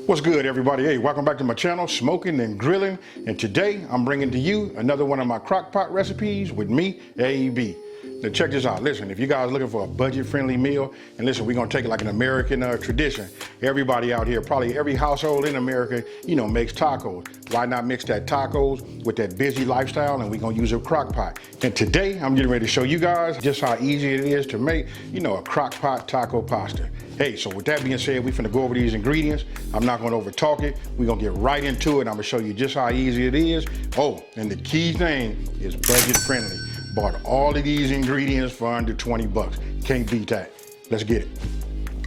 What's good, everybody? Hey, welcome back to my channel, Smoking and Grilling. And today I'm bringing to you another one of my Crockpot recipes with me, AB. Now check this out. Listen, if you guys are looking for a budget-friendly meal, and listen, we're gonna take it like an American tradition. Everybody out here, probably every household in America, makes tacos. Why not mix that tacos with that busy lifestyle, and we're gonna use a crock pot. And today I'm getting ready to show you guys just how easy it is to make, a Crockpot Taco Pasta. Hey, so with that being said, we're finna go over these ingredients. I'm not gonna over talk it. We're gonna get right into it. I'm gonna show you just how easy it is. Oh, and the key thing is budget friendly. Bought all of these ingredients for under 20 bucks. Can't beat that. Let's get it.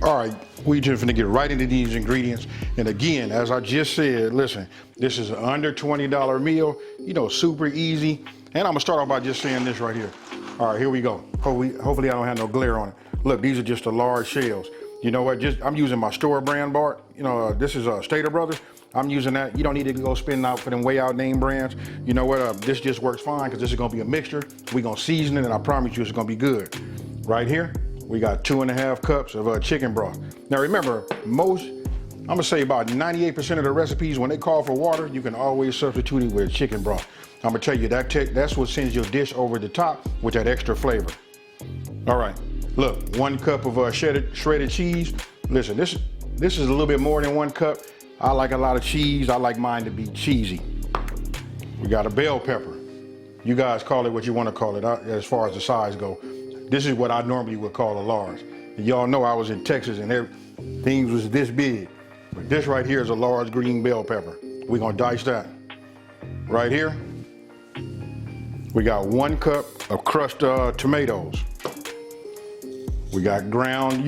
All right, we just finna get right into these ingredients. And again, as I just said, listen, this is an under $20 meal, super easy. And I'm gonna start off by just saying this right here. All right, here we go. Hopefully I don't have no glare on it. Look, these are just the large shells. You know what, I'm using my store brand bar. This is Cheddar Brothers. I'm using that. You don't need to go spending out for them way out name brands. You know what, this just works fine because this is gonna be a mixture. We're gonna season it and I promise you it's gonna be good. Right here, we got 2.5 cups of chicken broth. Now remember, I'm gonna say about 98% of the recipes, when they call for water, you can always substitute it with chicken broth. I'm gonna tell you, that's what sends your dish over the top with that extra flavor. All right. Look, 1 cup of shredded cheese. Listen, this is a little bit more than 1 cup. I like a lot of cheese. I like mine to be cheesy. We got a bell pepper. You guys call it what you want to call it as far as the size go. This is what I normally would call a large. Y'all know I was in Texas and things was this big. But this right here is a large green bell pepper. We're gonna dice that. Right here, we got 1 cup of crushed tomatoes. We got ground,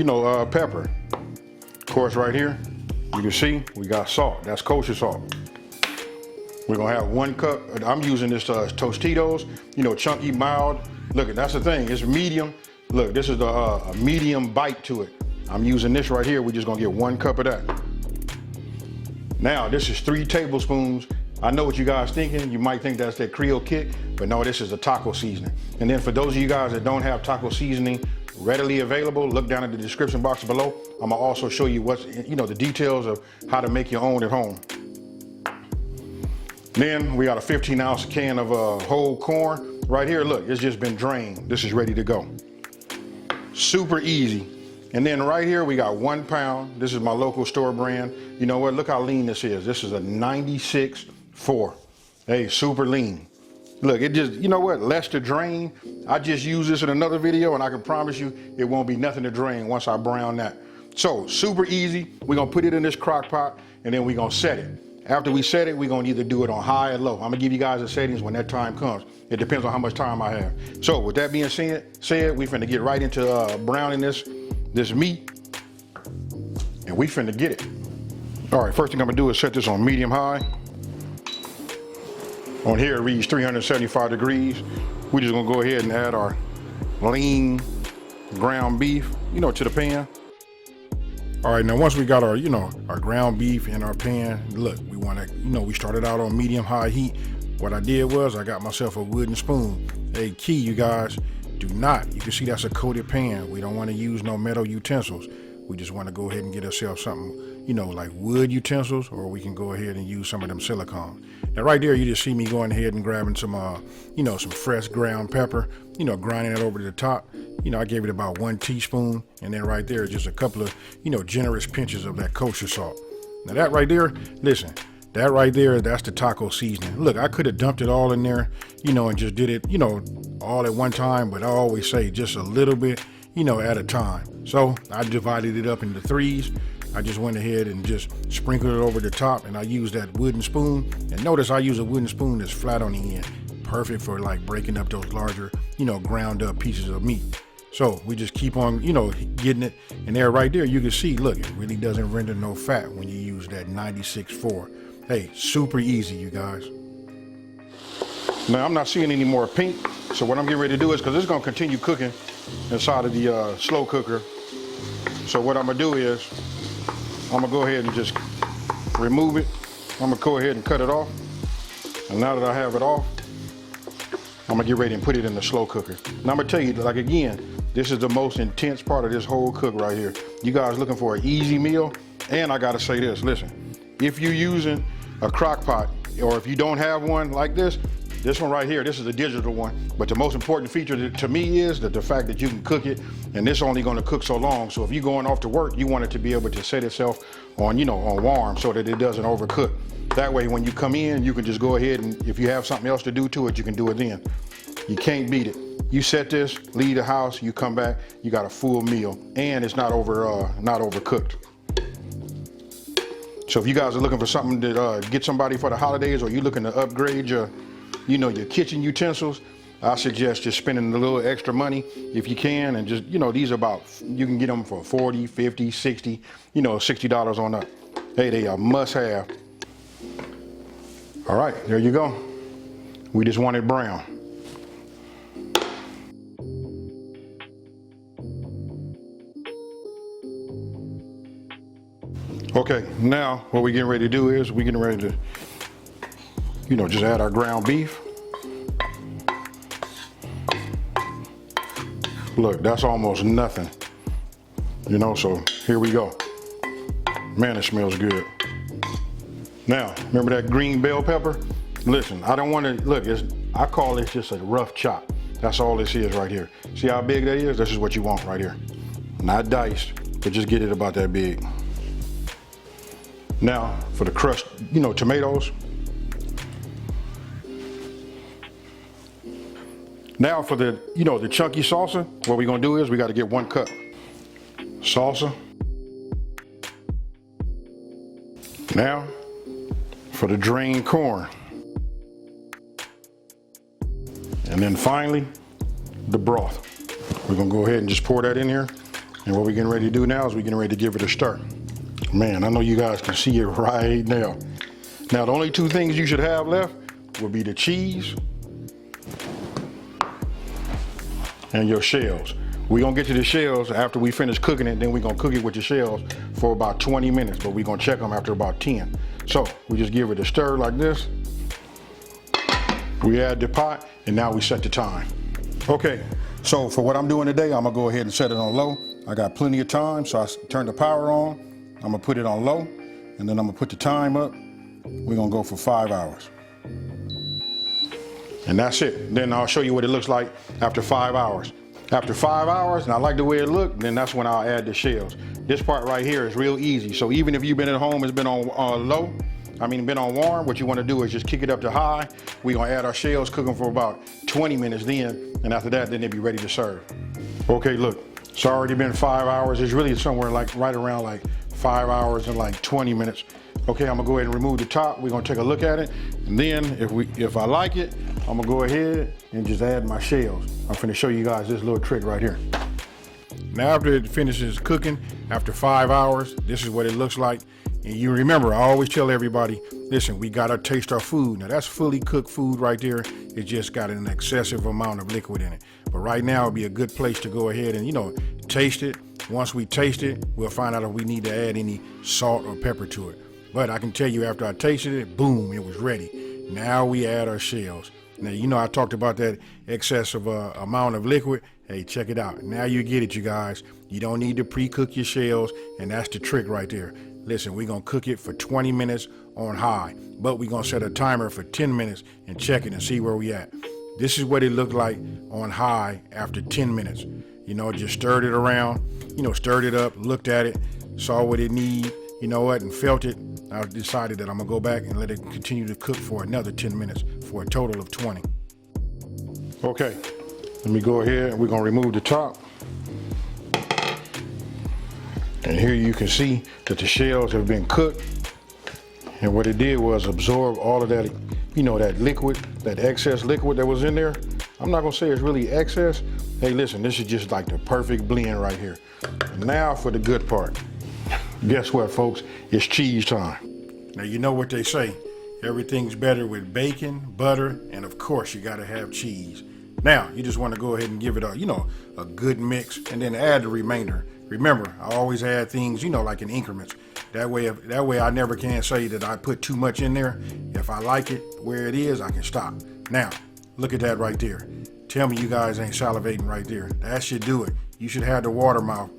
pepper. Of course, right here, you can see we got salt. That's kosher salt. We're gonna have 1 cup. I'm using this Tostitos, chunky, mild. Look, that's the thing. It's medium. Look, this is a medium bite to it. I'm using this right here. We're just gonna get 1 cup of that. Now, this is 3 tablespoons. I know what you guys thinking. You might think that's that Creole kick, but no, this is a taco seasoning. And then for those of you guys that don't have taco seasoning readily available, look down in the description box below. I'm gonna also show you what's, the details of how to make your own at home. Then we got a 15-ounce can of whole corn. Right here, look, it's just been drained. This is ready to go. Super easy. And then right here, we got 1 pound. This is my local store brand. You know what, look how lean this is. This is a 96.4. Hey, super lean. Look, it just, less to drain. I just use this in another video and I can promise you it won't be nothing to drain once I brown that. So super easy. We're gonna put it in this crock pot and then we're gonna set it. After we set it, we're gonna either do it on high or low. I'm gonna give you guys the settings when that time comes. It depends on how much time I have. So with that being said, we finna get right into browning this meat and we finna get it. All right, first thing I'm gonna do is set this on medium high. On here it reads 375 degrees. We're just gonna go ahead and add our lean ground beef, to the pan. All right, now once we got our, our ground beef in our pan, look, we wanna, we started out on medium high heat. What I did was I got myself a wooden spoon. Hey, key, you guys, do not, you can see that's a coated pan. We don't wanna use no metal utensils. We just wanna go ahead and get ourselves something, like wood utensils, or we can go ahead and use some of them silicone. Now right there, you just see me going ahead and grabbing some, some fresh ground pepper, grinding it over to the top. I gave it about 1 teaspoon, and then right there, just a couple of, generous pinches of that kosher salt. Now that right there, listen, that right there, that's the taco seasoning. Look, I could have dumped it all in there, and just did it, all at one time, but I always say just a little bit, at a time. So I divided it up into 3s. I just went ahead and just sprinkled it over the top, and I used that wooden spoon. And notice I use a wooden spoon that's flat on the end. Perfect for like breaking up those larger, ground up pieces of meat. So we just keep on, getting it. And there, right there, you can see, look, it really doesn't render no fat when you use that 96.4. Hey, super easy, you guys. Now I'm not seeing any more pink. So what I'm getting ready to do is, because it's gonna continue cooking inside of the slow cooker. So what I'm gonna do is, I'm gonna go ahead and just remove it. I'm gonna go ahead and cut it off. And now that I have it off, I'm gonna get ready and put it in the slow cooker. Now I'm gonna tell you, like again, this is the most intense part of this whole cook right here. You guys looking for an easy meal? And I gotta say this, listen, if you're using a crock pot, or if you don't have one like this one right here, this is a digital one. But the most important feature to me is that the fact that you can cook it, and this only gonna cook so long. So if you're going off to work, you want it to be able to set itself on, you know, on warm so that it doesn't overcook. That way, when you come in, you can just go ahead and if you have something else to do to it, you can do it then. You can't beat it. You set this, leave the house, you come back, you got a full meal, and it's not overcooked. So if you guys are looking for something to get somebody for the holidays, or you're looking to upgrade your, you know, your kitchen utensils, I suggest just spending a little extra money if you can, and just, you know, these are about, you can get them for 40, 50, 60, you know, $60 on up. Hey, they are must have. All right, there you go. We just want it brown. Okay, now what we're getting ready to do is we're getting ready to, you know, just add our ground beef. Look, that's almost nothing, you know, so here we go. Man, it smells good. Now, remember that green bell pepper? Listen, I don't want to, look, I call this just a rough chop. That's all this is right here. See how big that is? This is what you want right here. Not diced, but just get it about that big. Now, for the crushed, you know, tomatoes. Now for the, you know, the chunky salsa, what we're gonna do is we gotta get 1 cup salsa. Now, for the drained corn. And then finally, the broth. We're gonna go ahead and just pour that in here. And what we're getting ready to do now is we're getting ready to give it a stir. Man, I know you guys can see it right now. Now, the only 2 things you should have left will be the cheese and your shells. We're gonna get to the shells after we finish cooking it, then we're gonna cook it with the shells for about 20 minutes, but we're gonna check them after about 10. So we just give it a stir like this. We add the pot, and now we set the time. Okay, so for what I'm doing today, I'm gonna go ahead and set it on low. I got plenty of time, so I turn the power on. I'm gonna put it on low, and then I'm gonna put the time up. We're gonna go for 5 hours. And that's it. Then I'll show you what it looks like after 5 hours. After 5 hours, and I like the way it looked, then that's when I'll add the shells. This part right here is real easy. So even if you've been at home, it's been on low, been on warm, what you wanna do is just kick it up to high. We're gonna add our shells, cook them for about 20 minutes then, and after that, then they'll be ready to serve. Okay, look, it's already been 5 hours. It's really somewhere like right around like 5 hours and like 20 minutes. Okay, I'm gonna go ahead and remove the top. We're gonna take a look at it. And then if I like it, I'm gonna go ahead and just add my shells. I'm finna show you guys this little trick right here. Now after it finishes cooking, after 5 hours, this is what it looks like. And you remember, I always tell everybody, listen, we gotta taste our food. Now that's fully cooked food right there. It just got an excessive amount of liquid in it. But right now it'd be a good place to go ahead and, you know, taste it. Once we taste it, we'll find out if we need to add any salt or pepper to it. But I can tell you after I tasted it, boom, it was ready. Now we add our shells. Now, you know, I talked about that excessive amount of liquid. Hey, check it out. Now you get it, you guys. You don't need to pre-cook your shells, and that's the trick right there. Listen, we're gonna cook it for 20 minutes on high, but we're gonna set a timer for 10 minutes and check it and see where we at. This is what it looked like on high after 10 minutes. You know, just stirred it around, you know, stirred it up, looked at it, saw what it needed, you know what, and felt it. I decided that I'm gonna go back and let it continue to cook for another 10 minutes for a total of 20. Okay, let me go ahead and we're gonna remove the top. And here you can see that the shells have been cooked. And what it did was absorb all of that, you know, that liquid, that excess liquid that was in there. I'm not gonna say it's really excess. Hey, listen, this is just like the perfect blend right here. Now for the good part. Guess what, folks? It's cheese time. Now, you know what they say. Everything's better with bacon, butter, and of course, you gotta have cheese. Now, you just wanna go ahead and give it a, you know, a good mix and then add the remainder. Remember, I always add things, you know, like in increments. That way I never can say that I put too much in there. If I like it where it is, I can stop. Now, look at that right there. Tell me you guys ain't salivating right there. That should do it. You should have the water mouth.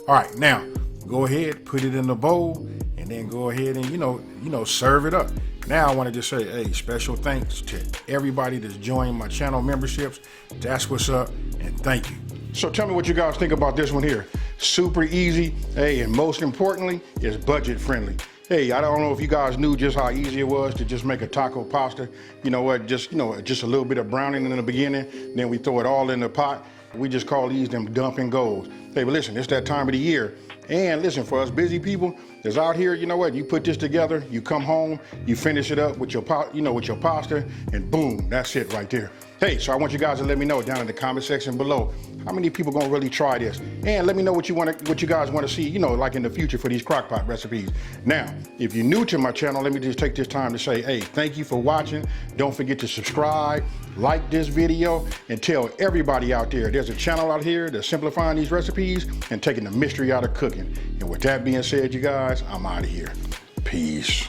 All right, now, go ahead, put it in the bowl, and and then go ahead and, you know, serve it up. Now I want to just say, hey, special thanks to everybody that's joined my channel memberships. That's what's up, and thank you. So tell me what you guys think about this one here. Super easy, hey, and most importantly, it's budget friendly. Hey, I don't know if you guys knew just how easy it was to just make a taco pasta. You know what, just a little bit of browning in the beginning, then we throw it all in the pot. We just call these them dump and goes. Hey, but listen, it's that time of the year. And listen, for us busy people that's out here, you know what, you put this together, you come home, you finish it up with your pasta, and boom, that's it right there. Hey, so I want you guys to let me know down in the comment section below, how many people gonna really try this? And let me know what you guys want to see, you know, like in the future for these crockpot recipes. Now, if you're new to my channel, let me just take this time to say, hey, thank you for watching. Don't forget to subscribe, like this video, and tell everybody out there there's a channel out here that's simplifying these recipes and taking the mystery out of cooking. And with that being said, you guys, I'm out of here. Peace.